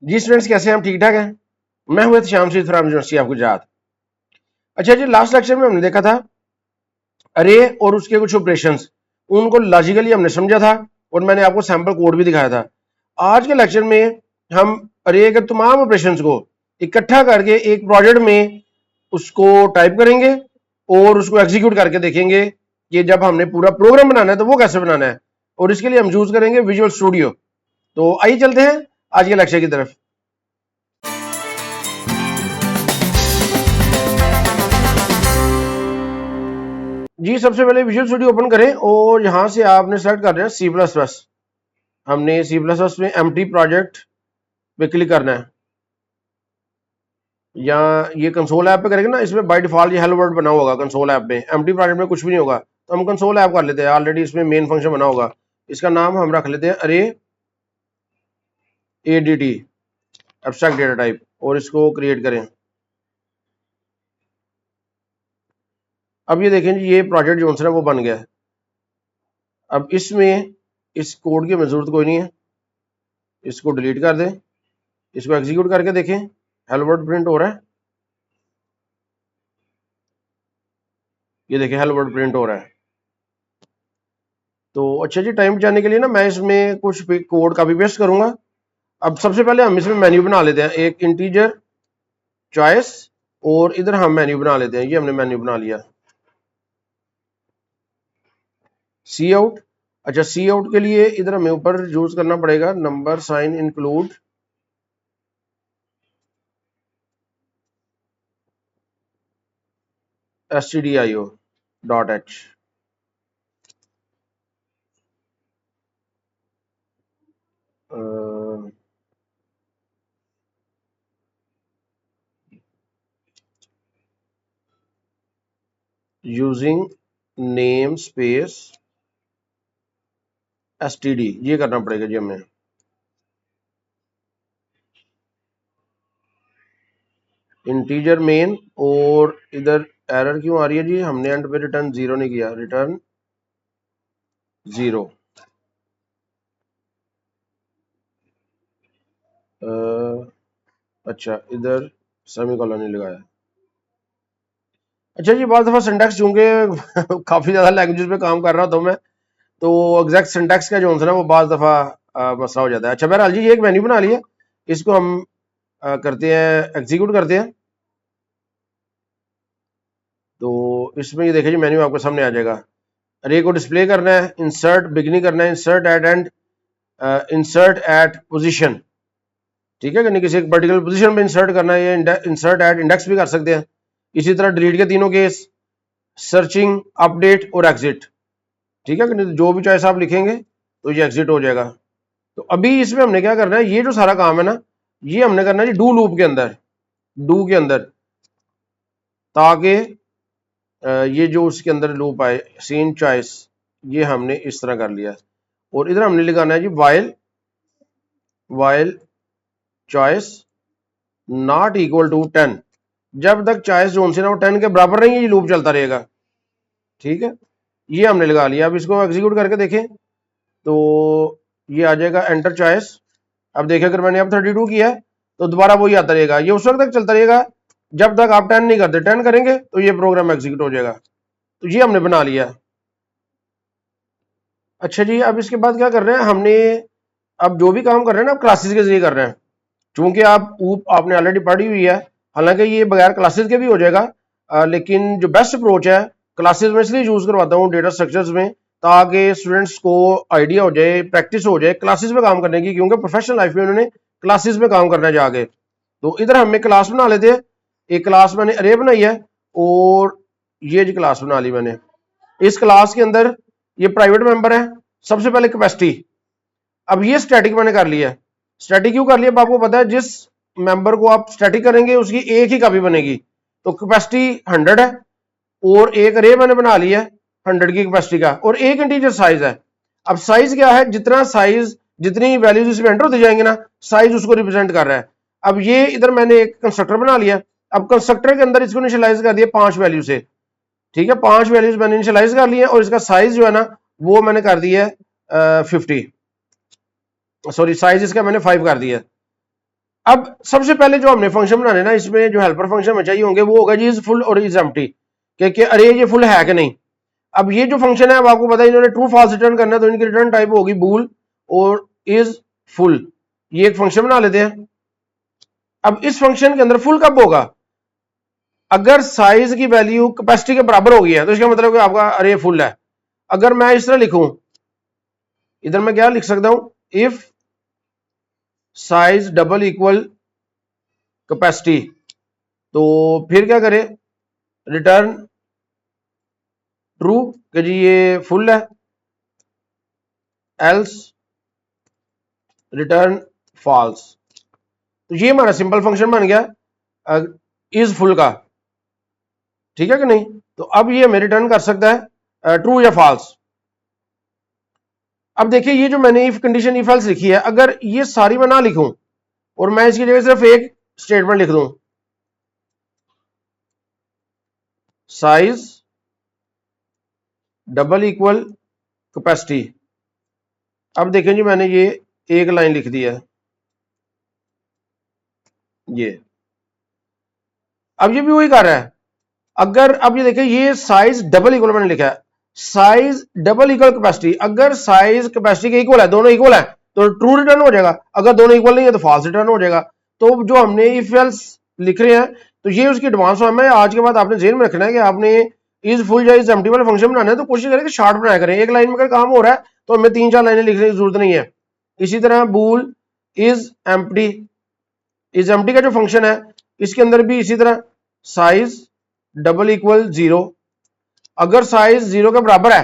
जी students, कैसे हैं? हम ठीक ठाक हैं। मैं हुआ Shyam Shri from university of Gujarat. अच्छा जी, लास्ट लेक्चर में हमने देखा था अरे और उसके कुछ ऑपरेशंस, उनको लॉजिकली हमने समझा था और मैंने आपको सैंपल कोड भी दिखाया था। आज के लेक्चर में हम अरे के तमाम ऑपरेशंस को इकट्ठा करके एक प्रोजेक्ट में उसको टाइप करेंगे और उसको एग्जीक्यूट करके देखेंगे कि जब हमने पूरा प्रोग्राम बनाना है तो वो कैसे बनाना है, और इसके लिए हम यूज करेंगे विजुअल स्टूडियो। तो आइए चलते हैं आज के लेक्चर की तरफ। जी सबसे पहले विजुअल स्टूडियो ओपन करें और यहां से आपने सेलेक्ट कर रहे हैं सी प्लस प्लस। हमने सी प्लस प्लस में एम्प्टी प्रोजेक्ट पे क्लिक करना है, या ये कंसोल ऐप पे करेंगे ना, इसमें बाय डिफॉल्ट ये हेलो वर्ल्ड बना होगा कंसोल ऐप में। एम्प्टी प्रोजेक्ट में कुछ भी नहीं होगा तो हम कंसोल ऐप कर लेते हैं, ऑलरेडी इसमें मेन फंक्शन बना होगा। इसका नाम हम रख लेते हैं अरे एडीटी, एब्स्ट्रैक्ट डेटा टाइप, और इसको क्रिएट करें। अब ये देखें जी, ये प्रोजेक्ट जो है वो बन गया है। अब इसमें इस कोड की हमें जरूरत कोई नहीं है, इसको डिलीट कर दें। इसको एग्जीक्यूट करके देखें, हेलो वर्ल्ड प्रिंट हो रहा है। ये देखिए हेलो वर्ल्ड प्रिंट हो रहा है। तो अच्छा जी, टाइम बचाने के लिए ना मैं इसमें कुछ कोड कॉपी पेस्ट करूंगा। अब सबसे पहले हम इसमें मेन्यू बना लेते हैं, एक इंटीजर चॉइस, और इधर हम मेन्यू बना लेते हैं। ये हमने मेन्यू बना लिया, सी आउट। अच्छा, सी आउट के लिए इधर हमें ऊपर यूज करना पड़ेगा number sign include stdio.h। Using namespace std, ये करना पड़ेगा जी हमें। इंटीजर मेन, और इधर एरर क्यों आ रही है जी? हमने एंड पे रिटर्न जीरो नहीं किया, रिटर्न जीरो। अच्छा, इधर सेमीकोलन नहीं लगाया। अच्छा जी, बहुत दफा सिंटैक्स, चूंकि काफी ज्यादा लैंग्वेजेस पे काम कर रहा हूं मैं, तो एग्जैक्ट सिंटैक्स का जो है ना वो बहुत दफा मसला हो जाता है। अच्छा बहरहाल जी, ये एक मेन्यू बना लिया, इसको हम करते हैं, एग्जीक्यूट करते हैं। तो इसमें ये देखिए जी, मेन्यू आपके सामने आ जाएगा। अरे को डिस्प्ले करना है, इंसर्ट बिगनिंग करना है, insert at end insert at position. ठीक है, किसी एक पर्टिकुलर पोजीशन पे इंसर्ट करना है, ये इंसर्ट एट इंडेक्स भी कर सकते हैं। इसी तरह डिलीट के तीनों केस, सर्चिंग, अपडेट और एग्जिट। ठीक है, कि जो भी चॉइस आप लिखेंगे तो ये एग्जिट हो जाएगा। तो अभी इसमें हमने क्या करना है, ये जो सारा काम है ना, ये हमने करना है जी डू लूप के अंदर, डू के अंदर, ताकि ये जो उसके अंदर लूप आए, सीन चॉइस, ये हमने इस तरह कर लिया। और इधर हमने लिखाना है जी while, while choice not equal to 10। जब तक चॉइस जो ना वो 10 के बराबर नहीं है, ये लूप चलता रहेगा। ठीक है, ये हमने लगा लिया। अब इसको एग्जीक्यूट करके देखें तो ये आ जाएगा एंटर चॉइस। अब देखिए, अगर मैंने अब 32 किया है तो दोबारा वही आता रहेगा। ये उस वक्त तक चलता रहेगा जब तक आप 10 नहीं करते। 10 करेंगे तो ये प्रोग्राम एग्जीक्यूट हो जाएगा। तो ये हमने बना लिया। अच्छा जी, अब इसके बाद क्या कर रहे हैं हमने, अब जो भी काम कर रहे हैं ना, क्लासेस के जरिए कर रहे हैं। चूंकि आपने ऑलरेडी पढ़ी हुई है, हालांकि ये बगैर क्लासेस के भी हो जाएगा, लेकिन जो बेस्ट अप्रोच है, क्लासेस में इसलिए यूज करवाता हूँ डेटा स्ट्रक्चर्स में, ताकि स्टूडेंट्स को आइडिया हो जाए, प्रैक्टिस हो जाए क्लासेस में काम करने की, क्योंकि प्रोफेशनल लाइफ में उन्होंने क्लासेस में काम करना है जाके। तो इधर हमें क्लास बना लेते हैं। एक क्लास मैंने अरे बनाई है, और ये जो क्लास बना ली मैंने, इस क्लास के अंदर ये प्राइवेट मेंबर है। सबसे पहले कैपेसिटी, अब ये स्टैटिक मैंने कर लिया है। स्टैटिक क्यों कर लिया? आपको पता है, जिस मेंबर को आप स्टैटिक करेंगे उसकी एक ही कॉपी बनेगी। तो कैपेसिटी 100 है, और एक अरे मैंने बना लिया है 100 की कैपेसिटी का, और एक इंटीजर साइज है। अब साइज क्या है? जितना साइज, जितनी वैल्यूज इसमें एंटर होती जाएंगे ना, साइज उसको रिप्रेजेंट कर रहा है। अब ये इधर मैंने एक कंस्ट्रक्टर बना लिया। अब कंस्ट्रक्टर के अंदर इसको इनिशियलाइज कर दिया 5 वैल्यू से। ठीक है, 5 वैल्यूज मैंने इनिशियलाइज कर लिया, और इसका साइज जो है ना वो मैंने कर दिया है 50, सॉरी साइज इसका मैंने 5 कर दिया। अब सबसे पहले जो हमने फंक्शन बनाने ना, इसमें जो हेल्पर फंक्शन में चाहिए होंगे वो होगा जी इज फुल और इज एम्प्टी, कि अरे ये फुल है कि नहीं। अब ये जो फंक्शन है, अब आपको पता है इन्होंने ट्रू फॉल्स रिटर्न करना है, तो इनकी रिटर्न टाइप होगी बूल और इज फुल। ये एक फंक्शन बना लेते हैं। अब इस फंक्शन के अंदर फुल कब होगा, अगर साइज की वैल्यू कैपेसिटी के बराबर हो गई है, तो इसका मतलब कि आपका अरे फुल है। अगर मैं इस तरह लिखूं, इधर मैं क्या लिख सकता हूं, if size double equal capacity, तो फिर क्या करें, रिटर्न ट्रू कि जी ये फुल है, एल्स रिटर्न फॉल्स। तो ये हमारा सिंपल फंक्शन बन गया इज फुल का, ठीक है कि नहीं। तो अब ये हमें रिटर्न कर सकता है ट्रू या फॉल्स। अब देखिए ये जो मैंने इफ कंडीशन इफ एल्स लिखी है, अगर ये सारी मैं ना लिखूं और मैं इसकी जगह सिर्फ एक स्टेटमेंट लिख दूं, साइज डबल इक्वल कैपेसिटी, अब देखें जी मैंने ये एक लाइन लिख दी है ये, अब ये भी वही कर रहा है। अगर अब ये देखें ये साइज डबल इक्वल मैंने लिखा है, साइज डबल इक्वल कैपेसिटी, अगर साइज कैपेसिटी के इक्वल है, दोनों इक्वल है, तो ट्रू रिटर्न हो जाएगा, अगर दोनों इक्वल नहीं है तो फॉल्स रिटर्न हो जाएगा। तो जो हमने इफ एल्स लिख रहे हैं, तो ये उसकी एडवांस फॉर्म है। आज के बाद आपने जेल में रखना है कि आपने इज फुल या इज एम्प्टी वाला फंक्शन बनाना है, तो कोशिश करें कि शॉर्ट बनाया करें। एक लाइन में अगर काम हो रहा है तो हमें 3-4 लाइनें लिखने की जरूरत नहीं है। इसी तरह बूल इज एम्प्टी, इज एम्प्टी का जो फंक्शन है इसके अंदर भी इसी तरह साइज डबल इक्वल 0, अगर साइज 0 के बराबर है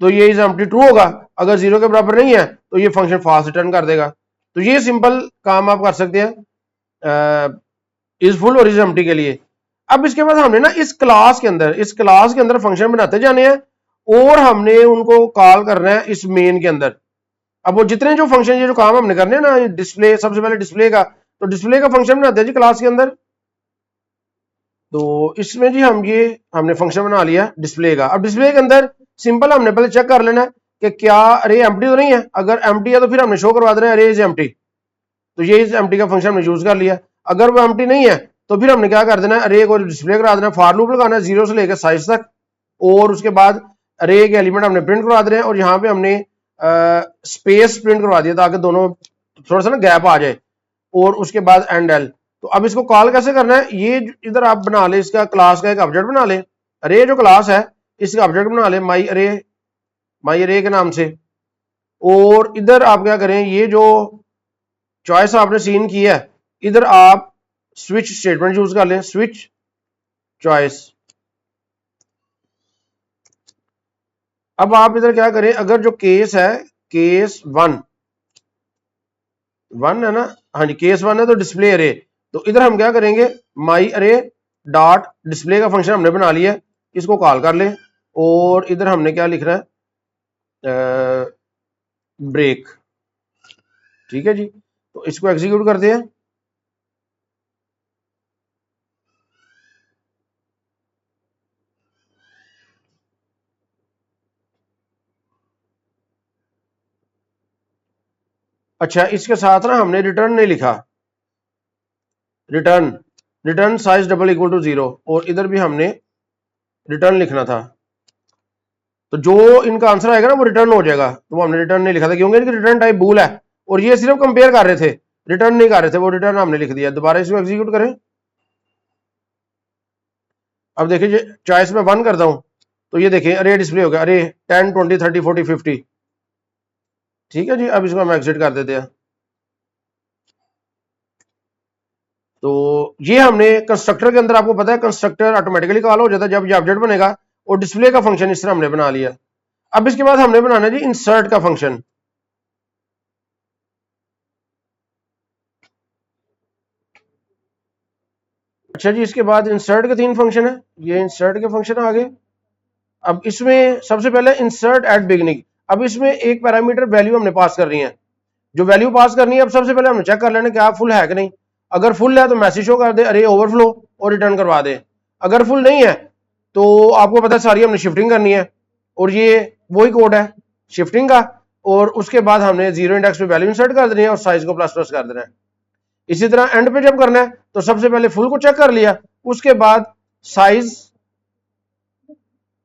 तो ये इज एम्प्टी ट्रू होगा, अगर 0 के बराबर नहीं है तो ये फंक्शन फॉल्स रिटर्न कर देगा। तो ये सिंपल काम आप कर सकते हैं इज फुल और इज एम्प्टी के लिए। अब इसके बाद हमने ना इस क्लास के अंदर फंक्शन बनाते जाने हैं और हमने उनको कॉल करना है इस मेन के अंदर। अब वो जितने जो फंक्शन, ये जो काम हमने करने हैं ना, डिस्प्ले, सबसे पहले डिस्प्ले का, तो डिस्प्ले का फंक्शन बनाते हैं जी क्लास के अंदर। तो इसमें जी हमने फंक्शन बना लिया डिस्प्ले का। अब डिस्प्ले के अंदर सिंपल हमने पहले चेक कर लेना है कि क्या अरे एम्प्टी तो नहीं है, अगर एम्प्टी है तो फिर हमने शो करवा देना है अरे इज एम्प्टी, तो ये इज एम्प्टी का फंक्शन हमने यूज कर लिया। अगर वो एम्प्टी नहीं है तो फिर हमने क्या कर देना है, अरे को डिस्प्ले करा देना, फॉर लूप लगाना है 0 से लेकर साइज तक, और उसके बाद अरे के एलिमेंट हमने प्रिंट करवा देना है, और यहाँ पे हमने स्पेस प्रिंट करवा दिया ताकि दोनों थोड़ा सा ना गैप आ जाए, और उसके बाद एंड एल। तो अब इसको कॉल कैसे करना है, ये इधर आप बना ले, इसका क्लास का एक ऑब्जेक्ट बना ले, अरे जो क्लास है इसका ऑब्जेक्ट बना ले माई अरे के नाम से, और इधर आप क्या करें, ये जो चॉइस आपने सीन की है इधर आप स्विच स्टेटमेंट यूज कर लें, स्विच चॉइस। अब आप इधर क्या करें, अगर जो केस है केस 1 है ना, हाँ जी केस 1 है तो डिस्प्ले अरे, तो इधर हम क्या करेंगे, माई अरे डॉट डिस्प्ले का फंक्शन हमने बना लिया, इसको कॉल कर ले, और इधर हमने क्या लिख रहा है, ब्रेक, ठीक है जी। तो इसको एग्जीक्यूट करते हैं। अच्छा इसके साथ ना हमने रिटर्न नहीं लिखा, return size double equal to 0, और इधर भी हमने रिटर्न लिखना था, तो जो इनका आंसर आएगा ना वो रिटर्न हो जाएगा, तो वो हमने रिटर्न नहीं लिखा था क्योंकि इनकी रिटर्न टाइप बूल है, और ये सिर्फ कंपेयर कर रहे थे, रिटर्न नहीं कर रहे थे, वो रिटर्न हमने लिख दिया। दोबारा इसको एग्जीक्यूट करें। अब देखिए चॉइस में 1 करता हूं तो ये देखिए अरे डिस्प्ले हो गया, अरे 10 20 30 40 50, ठीक है जी। अब इसको हम एग्जिट कर देते हैं। तो ये हमने कंस्ट्रक्टर के अंदर, आपको पता है कंस्ट्रक्टर ऑटोमेटिकली कॉल हो जाता है जब ये ऑब्जेक्ट बनेगा, और डिस्प्ले का फंक्शन इस तरह हमने बना लिया। अब इसके बाद हमने बनाना है जी इंसर्ट का फंक्शन। अच्छा जी, इसके बाद इंसर्ट के 3 फंक्शन है, ये इंसर्ट के फंक्शन आ गए। अब इसमें सबसे पहले इंसर्ट एट बिगनिंग। अब इसमें एक पैरामीटर वैल्यू हमने पास करनी है, जो वैल्यू पास करनी है अब सबसे पहले हमने चेक कर लेना क्या फुल है कि नहीं। अगर फुल है तो मैसेज शो कर दे अरे ओवरफ्लो और रिटर्न करवा दे, अगर फुल नहीं है तो आपको पता है सारी हमने शिफ्टिंग करनी है, और ये वही कोड है शिफ्टिंग का, और उसके बाद हमने 0 इंडेक्स पे वैल्यू इंसर्ट कर देनी है और साइज को प्लस प्लस कर देना है। इसी तरह एंड पे जब करना है तो सबसे पहले फुल को चेक कर लिया, उसके बाद साइज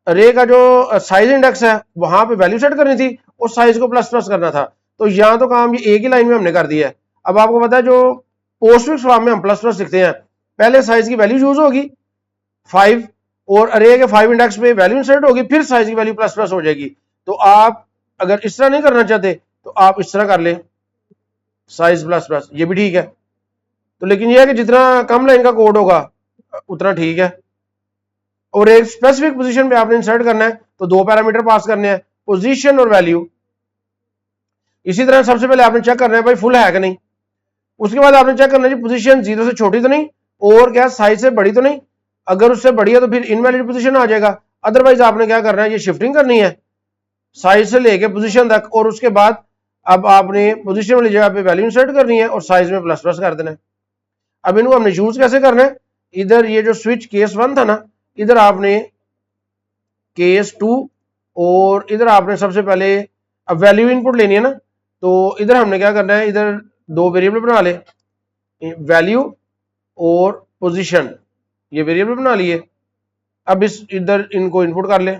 अरे का जो साइज इंडेक्स है वहां पे वैल्यू सेट करनी थी और साइज को प्लस प्लस करना था। तो यहां तो काम ये एक ही लाइन में हमने कर दिया है। अब आपको पता है जो पोस्टफिक्स फॉर्म में हम प्लस प्लस लिखते हैं, पहले साइज की वैल्यू यूज होगी 5 और अरे के 5 इंडेक्स पे वैल्यू इंसर्ट होगी, फिर साइज की वैल्यू प्लस प्लस हो जाएगी। तो आप अगर इस तरह नहीं करना चाहते तो आप इस तरह कर ले, साइज प्लस प्लस, ये भी ठीक है। तो लेकिन यह है कि जितना कम लाइन का कोड होगा उतना ठीक है। और एक स्पेसिफिक पोजीशन पे आपने इंसर्ट करना है तो दो पैरामीटर पास करने हैं, पोजीशन और वैल्यू। इसी तरह सबसे पहले आपने चेक करना है भाई फुल है कि नहीं। उसके बाद आपने चेक करना है पोजीशन 0 से छोटी तो नहीं और क्या साइज से बड़ी तो नहीं। अगर उससे बड़ी है तो फिर इनवैलिड पोजीशन आ जाएगा। अदरवाइज आपने क्या करना है, ये शिफ्टिंग करनी है साइज से लेके पोजीशन तक, और उसके बाद अब आपने पोजीशन वाली जगह पे वैल्यू इंसर्ट करनी है और साइज में प्लस प्लस कर देना है। अब इनको हमने यूज कैसे करना है, इधर ये जो स्विच केस 1 था ना, इधर आपने केस 2 और इधर आपने सबसे पहले अब वैल्यू इनपुट लेनी है ना, तो इधर हमने क्या करना है, इधर दो वेरिएबल बना ले, वैल्यू और पोजीशन, ये वेरिएबल बना लिए। अब इस इधर इनको इनपुट कर ले,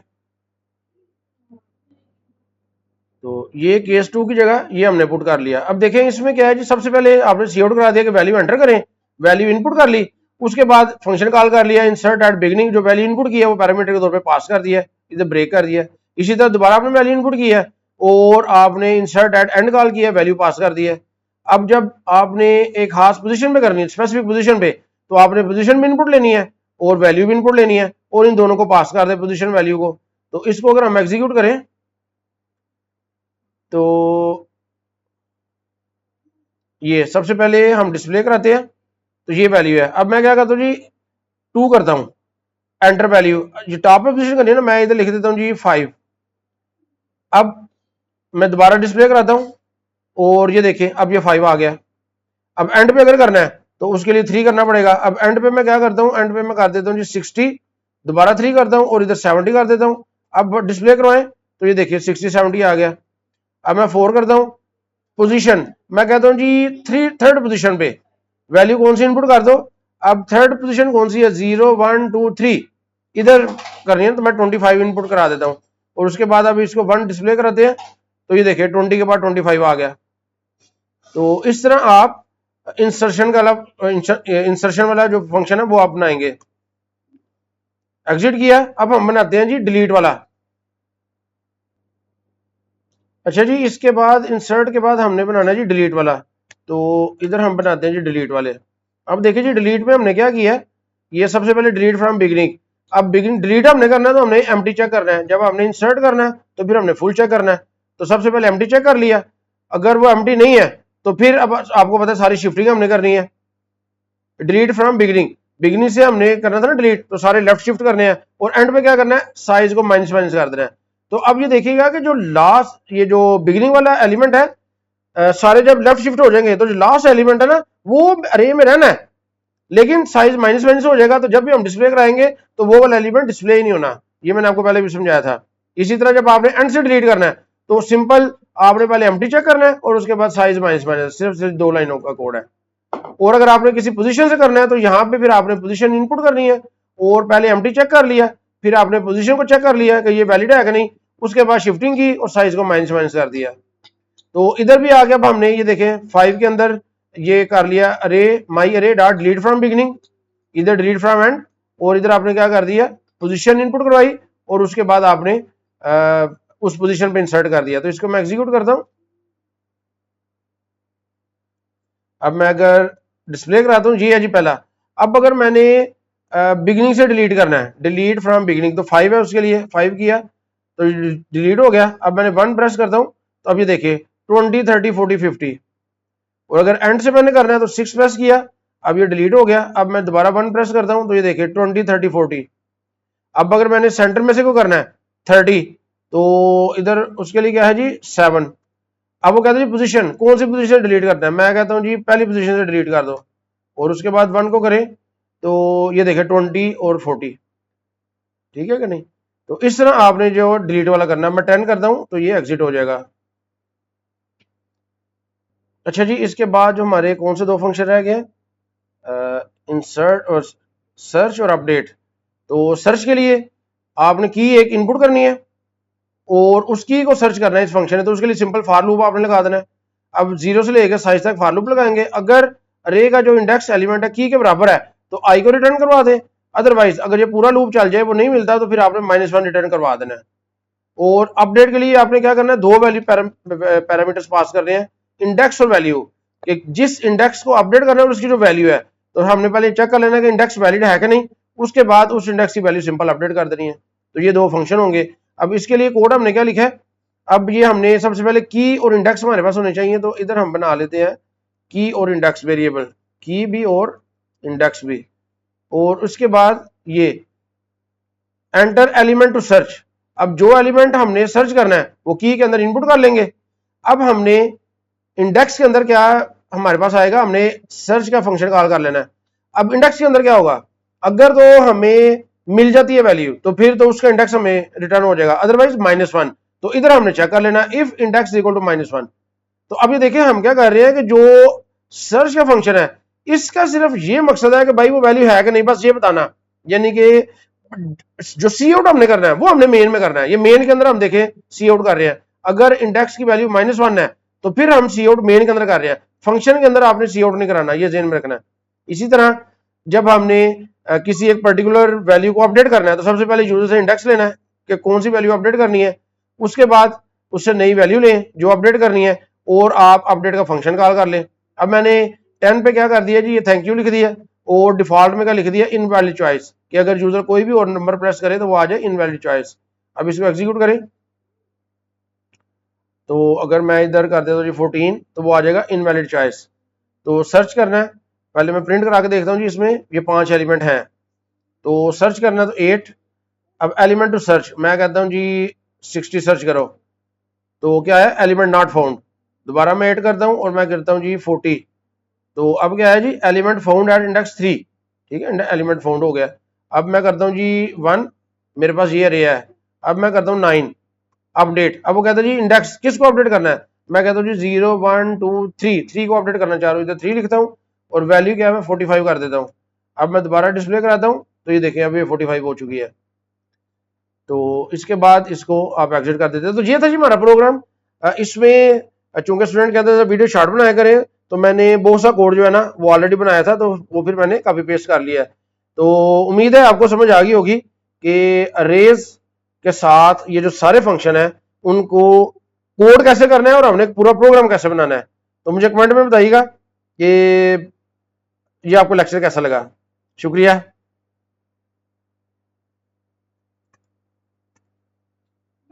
तो ये केस 2 की जगह ये हमने पुट कर लिया। अब देखें इसमें क्या है जी, सबसे पहले आपने सी आउट करा दिया कि वैल्यू एंटर करें, वैल्यू इनपुट कर ली, उसके बाद फंक्शन कॉल कर लिया इंसर्ट एट बिगनिंग, जो वैल्यू इनपुट किया वो पैरामीटर के तौर पे पास कर दिया, इधर ब्रेक कर दिया। इसी तरह दोबारा आपने वैल्यू इनपुट किया और आपने इंसर्ट एट एंड कॉल किया, वैल्यू पास कर दिया। अब जब आपने एक खास पोजीशन पे करनी है, स्पेसिफिक पोजीशन पे, तो आपने पोजीशन भी इनपुट लेनी है और वैल्यू भी इनपुट लेनी है और इन दोनों को पास कर दे पोजीशन वैल्यू को। तो इसको अगर हम एग्जीक्यूट करें तो ये सबसे पहले हम डिस्प्ले कराते हैं, तो ये वैल्यू है। अब मैं क्या करता हूँ जी, 2 करता हूँ, एंटर वैल्यू, जो टॉप पे पोजीशन करनी है ना, मैं इधर लिख देता हूँ जी 5। अब मैं दोबारा डिस्प्ले कराता हूँ और ये देखिए अब ये 5 आ गया। अब एंड पे अगर करना है तो उसके लिए 3 करना पड़ेगा। अब एंड पे मैं क्या करता हूँ, एंड पे मैं कर देता हूँ जी 60, दोबारा 3 करता हूँ और इधर 70 कर देता हूँ। अब डिस्प्ले करवाएं तो ये देखिए 60 70 आ गया। अब मैं 4 करता हूँ, पोजीशन मैं कहता हूँ जी थर्ड पोजीशन पे वैल्यू कौन सी इनपुट कर दो। अब थर्ड पोजीशन कौन सी है, 0 1 2 3 इधर करनी है, तो मैं 25 इनपुट करा देता हूँ और उसके बाद अब इसको 1 डिस्प्ले कराते हैं, तो ये देखिए 20 के बाद 25 आ गया। तो इस तरह आप इंसर्शन वाला जो फंक्शन है वो आप बनाएंगे। एग्जिट किया, अब हम बनाते हैं जी डिलीट वाला। अच्छा जी, इसके बाद इंसर्ट के बाद हमने बनाना है जी डिलीट वाला, तो इधर हम बनाते हैं जी डिलीट वाले। अब देखिए जी डिलीट में हमने क्या किया है, ये सबसे पहले डिलीट फ्रॉम बिगिनिंग। अब बिगिनिंग डिलीट हमने करना है तो हमने एम्प्टी चेक करना है, जब हमने इंसर्ट करना है तो फिर हमने फुल चेक करना है। तो सबसे पहले एम्प्टी चेक कर लिया, अगर वो एम्प्टी नहीं है तो फिर अब आपको पता है सारी शिफ्टिंग हमने करनी है। डिलीट फ्रॉम बिगिनिंग, बिगिनिंग से हमने करना था ना डिलीट, तो सारे लेफ्ट शिफ्ट करने हैं और एंड में क्या करना है, साइज को माइनस माइनस कर देना है। तो अब ये देखिएगा कि जो लास्ट ये जो बिगिनिंग वाला एलिमेंट है, सारे जब लेफ्ट शिफ्ट हो जाएंगे तो जो लास्ट एलिमेंट है ना वो अरे में रहना है, लेकिन साइज माइनस माइनस हो जाएगा। तो जब भी हम डिस्प्ले कराएंगे तो वो वाला एलिमेंट डिस्प्ले ही नहीं होना, ये मैंने आपको पहले भी समझाया था। इसी तरह जब आपने एंड से डिलीट करना है तो सिंपल आपने पहले एम्प्टी चेक करना है और उसके बाद साइज माइनस माइनस, सिर्फ 2 लाइनों का कोड है। और अगर आपने किसी पोजीशन से करना है तो यहां पे फिर आपने पोजीशन इनपुट करनी है और पहले एम्प्टी चेक कर लिया, फिर आपने पोजीशन को चेक कर लिया कि ये वैलिड है कि नहीं, उसके बाद शिफ्टिंग की और साइज को माइनस माइनस कर दिया। तो इधर भी आ गया। अब हमने ये देखें 5 के अंदर ये कर लिया अरे माई अरे डॉट डिलीट फ्रॉम बिगिनिंग, इधर डिलीट फ्रॉम एंड, और इधर आपने क्या कर दिया, पोजीशन इनपुट करवाई और उसके बाद आपने उस पोजीशन पे इंसर्ट कर दिया। तो इसको मैं एग्जीक्यूट करता हूं। अब मैं अगर डिस्प्ले कराता हूँ, ये है जी पहला। अब अगर मैंने बिगिनिंग से डिलीट करना है, डिलीट फ्रॉम बिगिनिंग, तो 5 है उसके लिए 5 किया तो डिलीट हो गया। अब मैंने 1 प्रेस करता हूँ तो अब ये देखिए 20 30 40 50, और अगर एंड से मैंने करना है तो 6 प्रेस किया, अब ये डिलीट हो गया। अब मैं दोबारा 1 प्रेस करता हूँ तो ये देखिए 20 30 40। अब अगर मैंने सेंटर में से को करना है 30, तो इधर उसके लिए क्या है जी 7। अब वो कहते हैं पोजीशन, कौन सी पोजीशन डिलीट करना है, मैं कहता हूँ जी पहली पोजीशन से डिलीट कर दो और उसके बाद 1 को करें तो ये देखें 20 और 40, ठीक है कि नहीं। तो इस तरह आपने जो डिलीट वाला करना है, मैं 10 करता हूं तो ये एग्जिट हो जाएगा। अच्छा जी, इसके बाद जो हमारे कौन से दो फंक्शन रह गए, इंसर्ट और सर्च और अपडेट। तो सर्च के लिए आपने की एक इनपुट करनी है और उस की को सर्च करना है इस फंक्शन है, तो उसके लिए सिंपल फॉर लूप आपने लगा देना है। अब 0 से लेकर साइज तक फॉर लूप लगाएंगे। अगर अरे का जो इंडेक्स एलिमेंट है की के बराबर है तो आई को रिटर्न करवा दें, अदरवाइज अगर ये पूरा लूप चल जाए वो नहीं मिलता तो फिर आपने -1 रिटर्न करवा देना है। और अपडेट के लिए आपने क्या करना है, दो वैल्यू पैरामीटर्स पास करने हैं, इंडेक्स और वैल्यू। कि जिस इंडेक्स को अपडेट करना है उसकी जो वैल्यू है, तो हमने पहले चेक कर लेना है कि इंडेक्स वैलिड है कि नहीं, उसके बाद उस इंडेक्स की वैल्यू सिंपल अपडेट कर देनी है। तो ये दो फंक्शन होंगे। अब इसके लिए कोड हमने क्या लिखा है, अब ये हमने सबसे पहले की और इंडेक्स हमारे पास होने चाहिए, तो इधर हम बना लेते हैं की और इंडेक्स वेरिएबल, की भी और इंडेक्स भी। और उसके बाद ये एंटर एलिमेंट टू सर्च। अब जो एलिमेंट हमने सर्च करना है वो की के अंदर इनपुट कर लेंगे। अब हमने इंडेक्स के अंदर क्या हमारे पास आएगा, हमने सर्च का फंक्शन कॉल कर लेना है। अब इंडेक्स के अंदर क्या होगा, अगर तो हमें मिल जाती है वैल्यू तो फिर तो उसका इंडेक्स हमें रिटर्न हो जाएगा, अदरवाइज -1। तो इधर हमने चेक कर लेना इफ इंडेक्स इक्वल टू -1। तो अभी देखिए हम क्या कर रहे हैं कि जो सर्च का फंक्शन है इसका सिर्फ ये मकसद है कि भाई वो वैल्यू है कि नहीं, बस ये बताना। यानी कि जो सी आउट हमने करना है वो हमने मेन में करना है। ये मेन के अंदर हम देखें सी आउट कर रहे हैं, अगर इंडेक्स की वैल्यू -1 है तो फिर हम सी आउट मेन के अंदर कर रहे हैं, फंक्शन के अंदर आपने सी आउट नहीं कराना, ये ध्यान में रखना है। इसी तरह जब हमने किसी एक पर्टिकुलर वैल्यू को अपडेट करना है तो सबसे पहले यूजर से इंडेक्स लेना है कि कौन सी वैल्यू अपडेट करनी है, उसके बाद उससे नई वैल्यू लें जो अपडेट करनी है और आप अपडेट का फंक्शन कॉल कर लें। अब मैंने 10 पे क्या कर दिया जी, ये थैंक यू लिख दिया और डिफॉल्ट में क्या लिख दिया, इनवैलिड चॉइस, कि अगर यूजर कोई भी और नंबर प्रेस करे तो वो आ जाए इनवैलिड चॉइस। अब इसको एग्जीक्यूट करें तो अगर मैं इधर कर देता हूँ जी 14 तो वो आ जाएगा इनवैलिड चॉइस। तो सर्च करना है, पहले मैं प्रिंट करा के देखता हूँ जी, इसमें ये 5 एलिमेंट हैं तो सर्च करना है तो 8। अब एलिमेंट टू सर्च मैं कहता हूँ जी 60 सर्च करो, तो क्या है एलिमेंट नॉट फाउंड। दोबारा मैं 8 करता हूँ और मैं करता हूँ जी 40, तो अब क्या है जी एलिमेंट फाउंड एट इंडेक्स 3। ठीक है, एलिमेंट फाउंड हो गया। अब मैं करता हूँ जी 1, मेरे पास ये एरिया है। अब मैं करता हूँ 9 अपडेट। अब वो कहता है जी इंडेक्स किसको अपडेट करना है, मैं कहता हूँ जी 0 1 2 3 को अपडेट करना चाह रहा हूँ, इधर 3 लिखता हूँ और वैल्यू क्या है मैं 45 कर देता हूँ। अब मैं दोबारा डिस्प्ले कराता हूँ तो ये देखें अब ये 45 हो चुकी है। तो इसके बाद इसको आप एग्जिट कर देते हैं। तो ये था जी हमारा प्रोग्राम। इसमें चूंकि स्टूडेंट कहते थे वीडियो शॉर्ट बनाया करें तो मैंने बहुत सा कोड जो है ना वो ऑलरेडी बनाया था, तो वो फिर मैंने कॉपी पेस्ट कर लिया है। तो उम्मीद है आपको समझ आ गई होगी कि अरेज के साथ ये जो सारे फंक्शन है उनको कोड कैसे करना है और हमने पूरा प्रोग्राम कैसे बनाना है। तो मुझे कमेंट में बताइएगा कि ये आपको लेक्चर कैसा लगा। शुक्रिया।